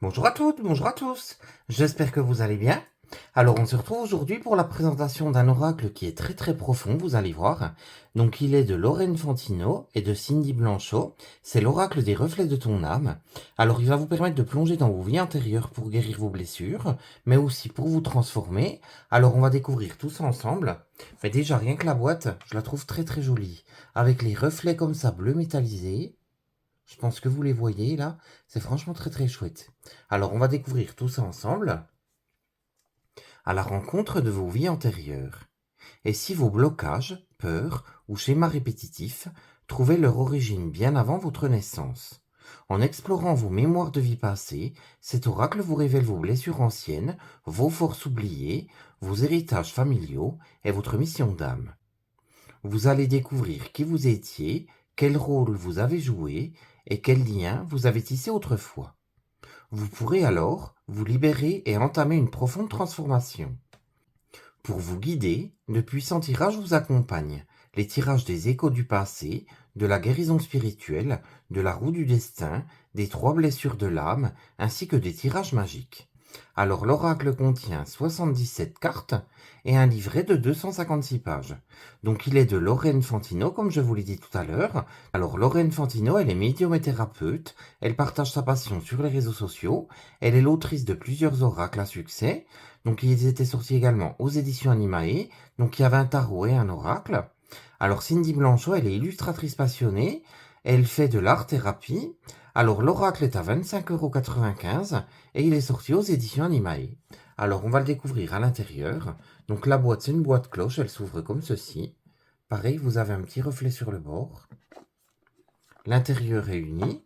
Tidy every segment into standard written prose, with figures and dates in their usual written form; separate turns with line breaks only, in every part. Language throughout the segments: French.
Bonjour à toutes, bonjour à tous. J'espère que vous allez bien. Alors, on se retrouve aujourd'hui pour la présentation d'un oracle qui est très très profond, vous allez voir. Donc, il est de Lorraine Fantino et de Cindy Blanchot. C'est l'oracle des reflets de ton âme. Alors, il va vous permettre de plonger dans vos vies antérieures pour guérir vos blessures, mais aussi pour vous transformer. Alors, on va découvrir tout ça ensemble. Mais déjà, rien que la boîte, je la trouve très très jolie. Avec les reflets comme ça, bleu métallisé. Je pense que vous les voyez là, c'est franchement très très chouette. Alors on va découvrir tout ça ensemble à la rencontre de vos vies antérieures. Et si vos blocages, peurs ou schémas répétitifs trouvaient leur origine bien avant votre naissance. En explorant vos mémoires de vie passée, cet oracle vous révèle vos blessures anciennes, vos forces oubliées, vos héritages familiaux et votre mission d'âme. Vous allez découvrir qui vous étiez, quel rôle vous avez joué et quels liens vous avez tissés autrefois. Vous pourrez alors vous libérer et entamer une profonde transformation. Pour vous guider, de puissants tirages vous accompagnent. Les tirages des échos du passé, de la guérison spirituelle, de la roue du destin, des 3 blessures de l'âme, ainsi que des tirages magiques. Alors l'oracle contient 77 cartes et un livret de 256 pages. Donc il est de Lorraine Fantino, comme je vous l'ai dit tout à l'heure. Alors Lorraine Fantino, elle est médium et thérapeute, elle partage sa passion sur les réseaux sociaux, elle est l'autrice de plusieurs oracles à succès, donc ils étaient sortis également aux éditions Animae, donc il y avait un tarot et un oracle. Alors Cindy Blanchot, elle est illustratrice passionnée, elle fait de l'art-thérapie. Alors l'oracle est à 25,95 € et il est sorti aux éditions Animae. Alors on va le découvrir à l'intérieur. Donc la boîte, c'est une boîte cloche, elle s'ouvre comme ceci. Pareil, vous avez un petit reflet sur le bord. L'intérieur est uni.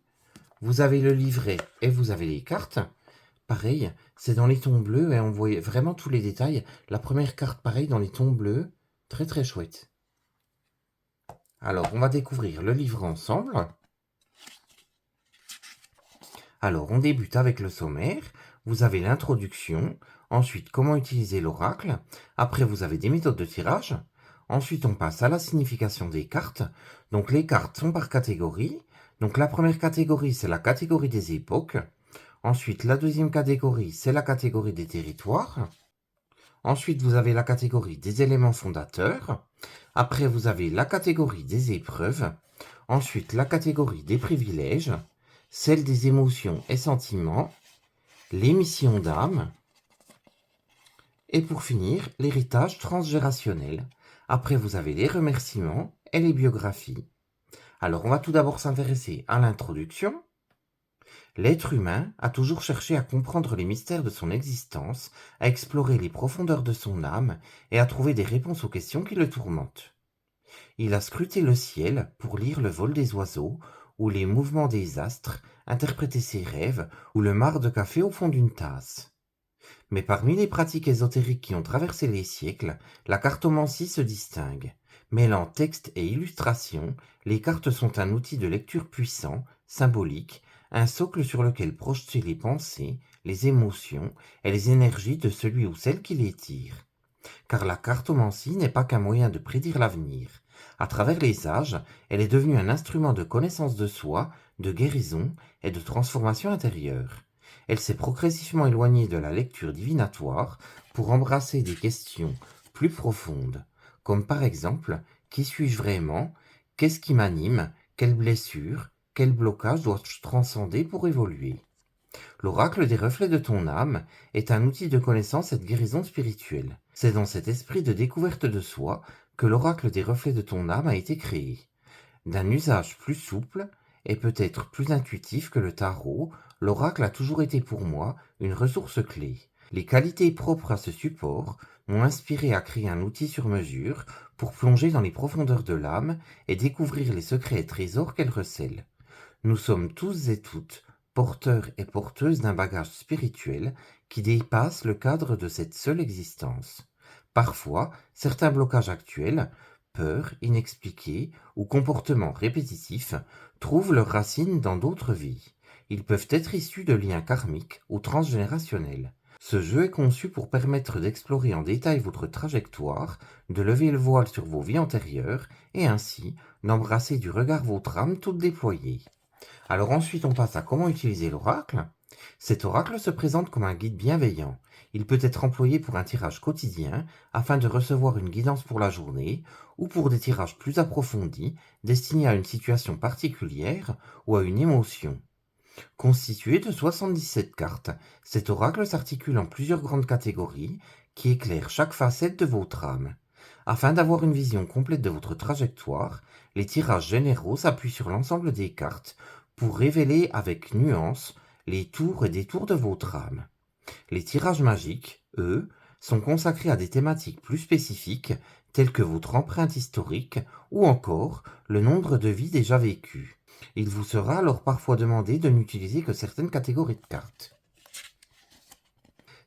Vous avez le livret et vous avez les cartes. Pareil, c'est dans les tons bleus et on voit vraiment tous les détails. La première carte, pareil, dans les tons bleus. Très très chouette. Alors, on va découvrir le livre ensemble. Alors, on débute avec le sommaire. Vous avez l'introduction. Ensuite, comment utiliser l'oracle. Après, vous avez des méthodes de tirage. Ensuite, on passe à la signification des cartes. Donc, les cartes sont par catégorie. Donc, la première catégorie, c'est la catégorie des époques. Ensuite, la deuxième catégorie, c'est la catégorie des territoires. Ensuite, vous avez la catégorie des éléments fondateurs. Après, vous avez la catégorie des épreuves. Ensuite, la catégorie des privilèges, celle des émotions et sentiments, les missions d'âme. Et pour finir, l'héritage transgénérationnel. Après, vous avez les remerciements et les biographies. Alors, on va tout d'abord s'intéresser à l'introduction. L'être humain a toujours cherché à comprendre les mystères de son existence, à explorer les profondeurs de son âme et à trouver des réponses aux questions qui le tourmentent. Il a scruté le ciel pour lire le vol des oiseaux ou les mouvements des astres, interpréter ses rêves ou le marc de café au fond d'une tasse. Mais parmi les pratiques ésotériques qui ont traversé les siècles, la cartomancie se distingue. Mêlant texte et illustration, les cartes sont un outil de lecture puissant, symbolique, un socle sur lequel projeter les pensées, les émotions et les énergies de celui ou celle qui les tire. Car la cartomancie n'est pas qu'un moyen de prédire l'avenir. À travers les âges, elle est devenue un instrument de connaissance de soi, de guérison et de transformation intérieure. Elle s'est progressivement éloignée de la lecture divinatoire pour embrasser des questions plus profondes, comme par exemple, qui suis-je vraiment? Qu'est-ce qui m'anime? Quelle blessure? Quel blocage dois-je transcender pour évoluer? L'oracle des reflets de ton âme est un outil de connaissance et de guérison spirituelle. C'est dans cet esprit de découverte de soi que l'oracle des reflets de ton âme a été créé. D'un usage plus souple et peut-être plus intuitif que le tarot, l'oracle a toujours été pour moi une ressource clé. Les qualités propres à ce support m'ont inspiré à créer un outil sur mesure pour plonger dans les profondeurs de l'âme et découvrir les secrets et trésors qu'elle recèle. Nous sommes tous et toutes porteurs et porteuses d'un bagage spirituel qui dépasse le cadre de cette seule existence. Parfois, certains blocages actuels, peurs inexpliquées ou comportements répétitifs, trouvent leurs racines dans d'autres vies. Ils peuvent être issus de liens karmiques ou transgénérationnels. Ce jeu est conçu pour permettre d'explorer en détail votre trajectoire, de lever le voile sur vos vies antérieures et ainsi d'embrasser du regard votre âme toute déployée. Alors ensuite, on passe à comment utiliser l'oracle. Cet oracle se présente comme un guide bienveillant. Il peut être employé pour un tirage quotidien afin de recevoir une guidance pour la journée ou pour des tirages plus approfondis destinés à une situation particulière ou à une émotion. Constitué de 77 cartes, cet oracle s'articule en plusieurs grandes catégories qui éclairent chaque facette de votre âme. Afin d'avoir une vision complète de votre trajectoire, les tirages généraux s'appuient sur l'ensemble des cartes pour révéler avec nuance les tours et détours de votre âme. Les tirages magiques, eux, sont consacrés à des thématiques plus spécifiques telles que votre empreinte historique ou encore le nombre de vies déjà vécues. Il vous sera alors parfois demandé de n'utiliser que certaines catégories de cartes.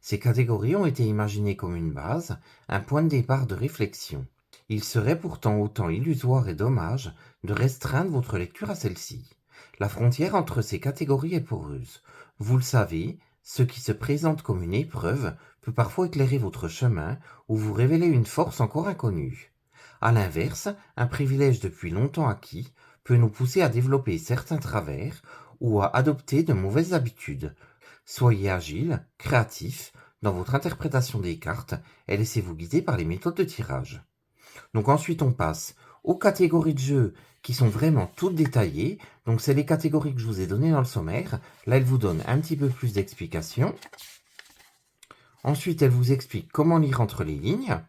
Ces catégories ont été imaginées comme une base, un point de départ de réflexion. Il serait pourtant autant illusoire et dommage de restreindre votre lecture à celle-ci. La frontière entre ces catégories est poreuse. Vous le savez, ce qui se présente comme une épreuve peut parfois éclairer votre chemin ou vous révéler une force encore inconnue. À l'inverse, un privilège depuis longtemps acquis peut nous pousser à développer certains travers ou à adopter de mauvaises habitudes. Soyez agile, créatif dans votre interprétation des cartes et laissez-vous guider par les méthodes de tirage. Donc ensuite on passe aux catégories de jeu qui sont vraiment toutes détaillées. Donc c'est les catégories que je vous ai données dans le sommaire. Là elle vous donne un petit peu plus d'explications. Ensuite elle vous explique comment lire entre les lignes.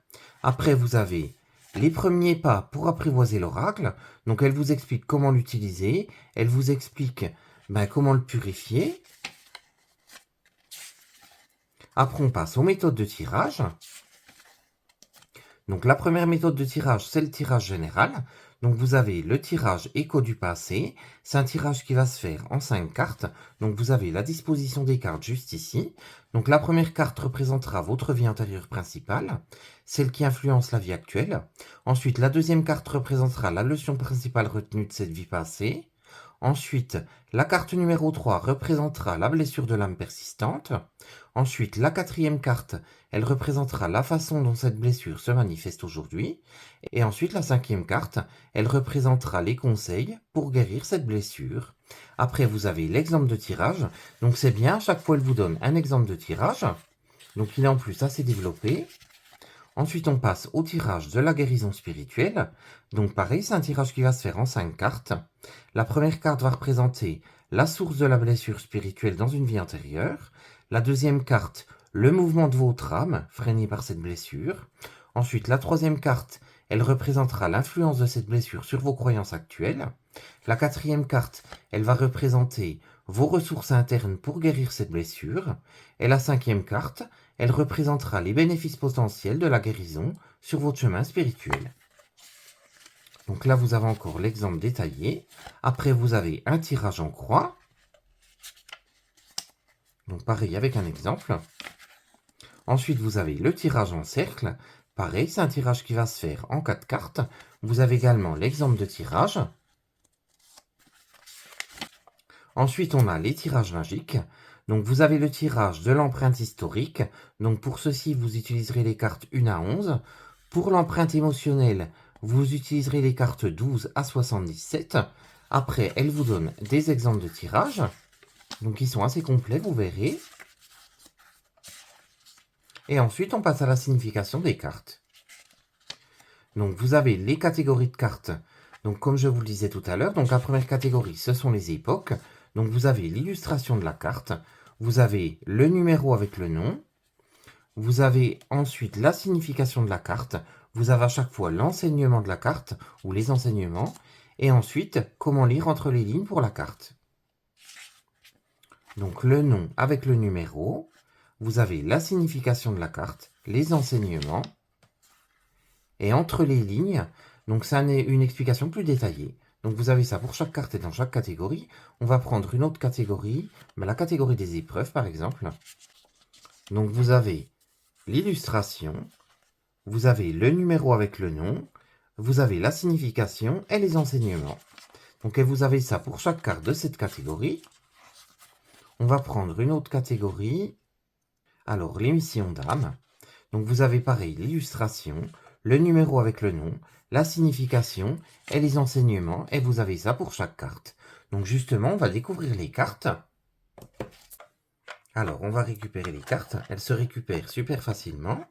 Après vous avez les premiers pas pour apprivoiser l'oracle. Donc elle vous explique comment l'utiliser. Elle vous explique comment le purifier. Après on passe aux méthodes de tirage. Donc la première méthode de tirage, c'est le tirage général. Donc vous avez le tirage écho du passé. C'est un tirage qui va se faire en 5 cartes. Donc vous avez la disposition des cartes juste ici. Donc la première carte représentera votre vie antérieure principale, celle qui influence la vie actuelle. Ensuite, la deuxième carte représentera la leçon principale retenue de cette vie passée. Ensuite, la carte numéro 3 représentera la blessure de l'âme persistante. Ensuite, la quatrième carte, elle représentera la façon dont cette blessure se manifeste aujourd'hui. Et ensuite, la cinquième carte, elle représentera les conseils pour guérir cette blessure. Après, vous avez l'exemple de tirage. Donc c'est bien, à chaque fois, elle vous donne un exemple de tirage. Donc il est en plus assez développé. Ensuite, on passe au tirage de la guérison spirituelle. Donc pareil, c'est un tirage qui va se faire en 5 cartes. La première carte va représenter la source de la blessure spirituelle dans une vie antérieure. La deuxième carte, le mouvement de votre âme, freiné par cette blessure. Ensuite, la troisième carte, elle représentera l'influence de cette blessure sur vos croyances actuelles. La quatrième carte, elle va représenter vos ressources internes pour guérir cette blessure. Et la cinquième carte, elle représentera les bénéfices potentiels de la guérison sur votre chemin spirituel. Donc là, vous avez encore l'exemple détaillé. Après, vous avez un tirage en croix. Donc pareil, avec un exemple. Ensuite, vous avez le tirage en cercle. Pareil, c'est un tirage qui va se faire en 4 cartes. Vous avez également l'exemple de tirage. Ensuite, on a les tirages magiques. Donc, vous avez le tirage de l'empreinte historique. Donc, pour ceci, vous utiliserez les cartes 1 à 11. Pour l'empreinte émotionnelle, vous utiliserez les cartes 12 à 77. Après, elle vous donne des exemples de tirage. Donc, ils sont assez complets, vous verrez. Et ensuite, on passe à la signification des cartes. Donc, vous avez les catégories de cartes. Donc, comme je vous le disais tout à l'heure, donc la première catégorie, ce sont les époques. Donc, vous avez l'illustration de la carte. Vous avez le numéro avec le nom. Vous avez ensuite la signification de la carte. Vous avez à chaque fois l'enseignement de la carte ou les enseignements. Et ensuite, comment lire entre les lignes pour la carte. Donc, le nom avec le numéro. Vous avez la signification de la carte, les enseignements. Et entre les lignes, donc ça n'est une explication plus détaillée. Donc vous avez ça pour chaque carte et dans chaque catégorie. On va prendre une autre catégorie, la catégorie des épreuves par exemple. Donc vous avez l'illustration, vous avez le numéro avec le nom, vous avez la signification et les enseignements. Donc et vous avez ça pour chaque carte de cette catégorie. On va prendre une autre catégorie. Alors l'émission d'âme. Donc vous avez pareil l'illustration, le numéro avec le nom, la signification et les enseignements, et vous avez ça pour chaque carte. Donc justement, on va découvrir les cartes. Alors, on va récupérer les cartes. Elles se récupèrent super facilement.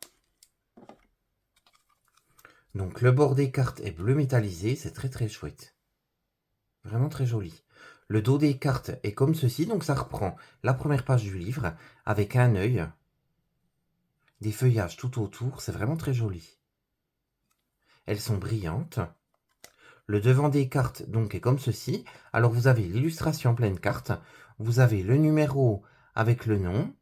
Donc, le bord des cartes est bleu métallisé. C'est très très chouette. Vraiment très joli. Le dos des cartes est comme ceci. Donc, ça reprend la première page du livre avec un œil. Des feuillages tout autour. C'est vraiment très joli. Elles sont brillantes. Le devant des cartes donc est comme ceci. Alors vous avez l'illustration pleine carte, vous avez le numéro avec le nom,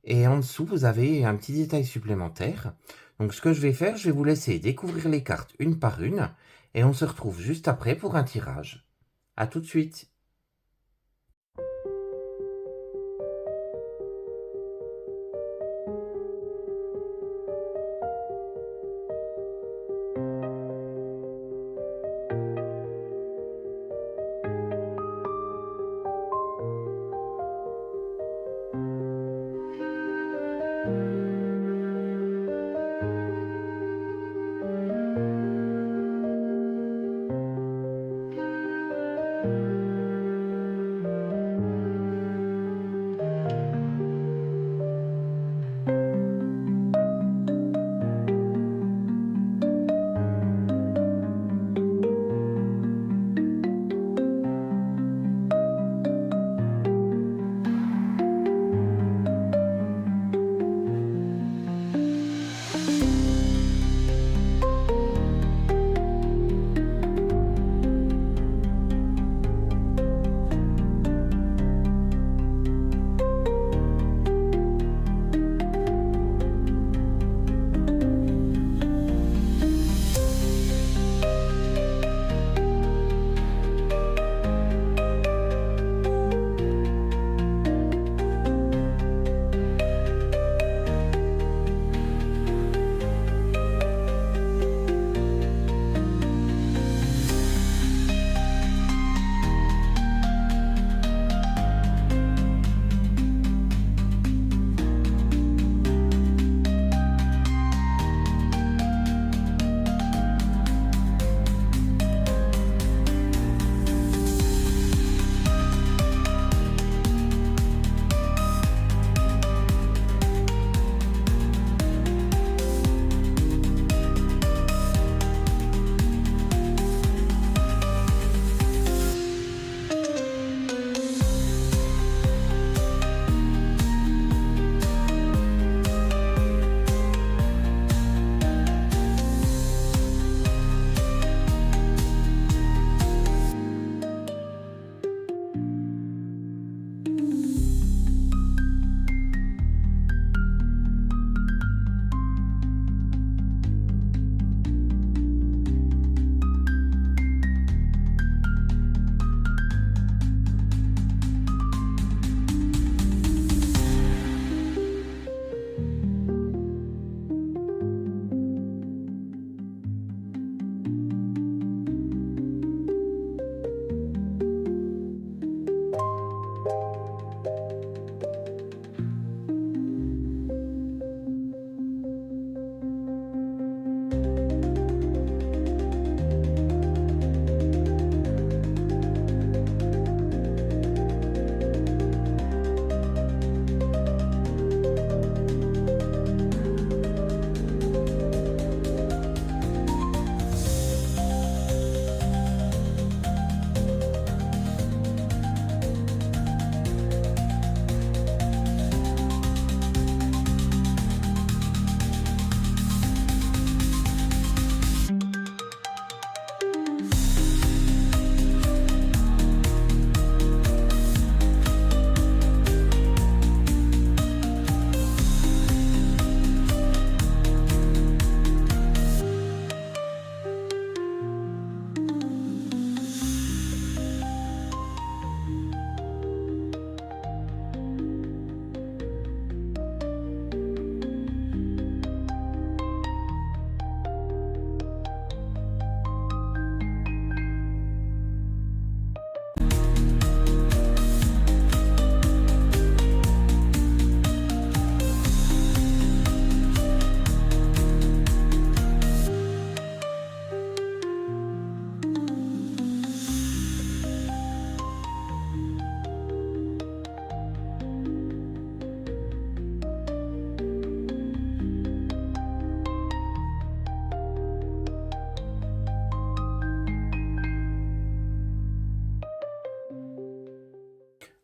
et en dessous vous avez un petit détail supplémentaire. Donc ce que je vais faire, je vais vous laisser découvrir les cartes une par une, et on se retrouve juste après pour un tirage. A tout de suite.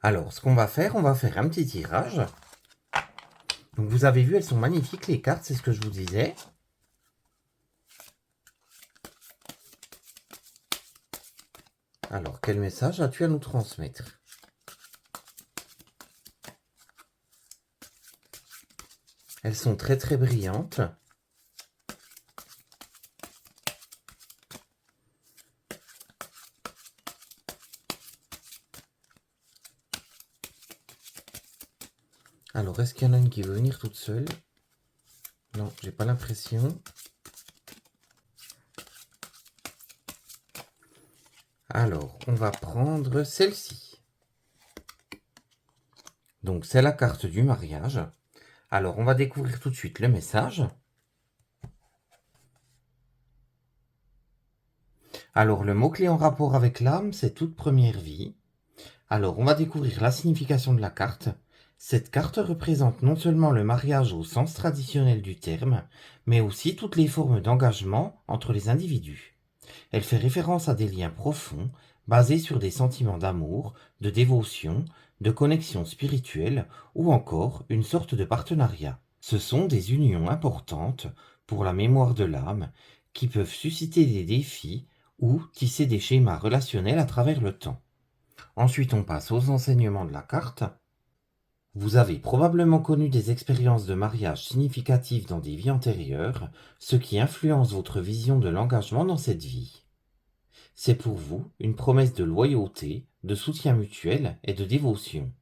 Alors, ce qu'on va faire un petit tirage. Donc, vous avez vu, elles sont magnifiques, les cartes, c'est ce que je vous disais. Alors, quel message as-tu à nous transmettre? Elles sont très très brillantes. Alors, est-ce qu'il y en a une qui veut venir toute seule? Non, j'ai pas l'impression. Alors, on va prendre celle-ci. Donc, c'est la carte du mariage. Alors, on va découvrir tout de suite le message. Alors, le mot-clé en rapport avec l'âme, c'est toute première vie. Alors, on va découvrir la signification de la carte. Cette carte représente non seulement le mariage au sens traditionnel du terme, mais aussi toutes les formes d'engagement entre les individus. Elle fait référence à des liens profonds, basés sur des sentiments d'amour, de dévotion, de connexion spirituelle ou encore une sorte de partenariat. Ce sont des unions importantes pour la mémoire de l'âme qui peuvent susciter des défis ou tisser des schémas relationnels à travers le temps. Ensuite, on passe aux enseignements de la carte. Vous avez probablement connu des expériences de mariage significatives dans des vies antérieures, ce qui influence votre vision de l'engagement dans cette vie. C'est pour vous une promesse de loyauté, de soutien mutuel et de dévotion.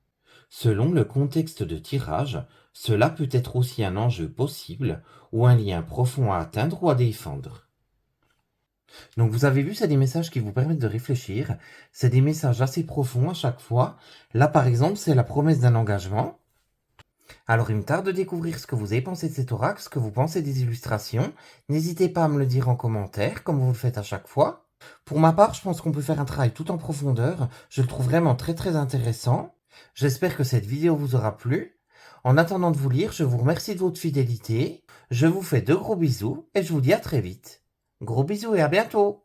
Selon le contexte de tirage, cela peut être aussi un enjeu possible ou un lien profond à atteindre ou à défendre. Donc vous avez vu, c'est des messages qui vous permettent de réfléchir. C'est des messages assez profonds à chaque fois. Là, par exemple, c'est la promesse d'un engagement. Alors, il me tarde de découvrir ce que vous avez pensé de cet oracle, ce que vous pensez des illustrations. N'hésitez pas à me le dire en commentaire, comme vous le faites à chaque fois. Pour ma part, je pense qu'on peut faire un travail tout en profondeur. Je le trouve vraiment très très intéressant. J'espère que cette vidéo vous aura plu. En attendant de vous lire, je vous remercie de votre fidélité. Je vous fais de gros bisous et je vous dis à très vite. Gros bisous et à bientôt!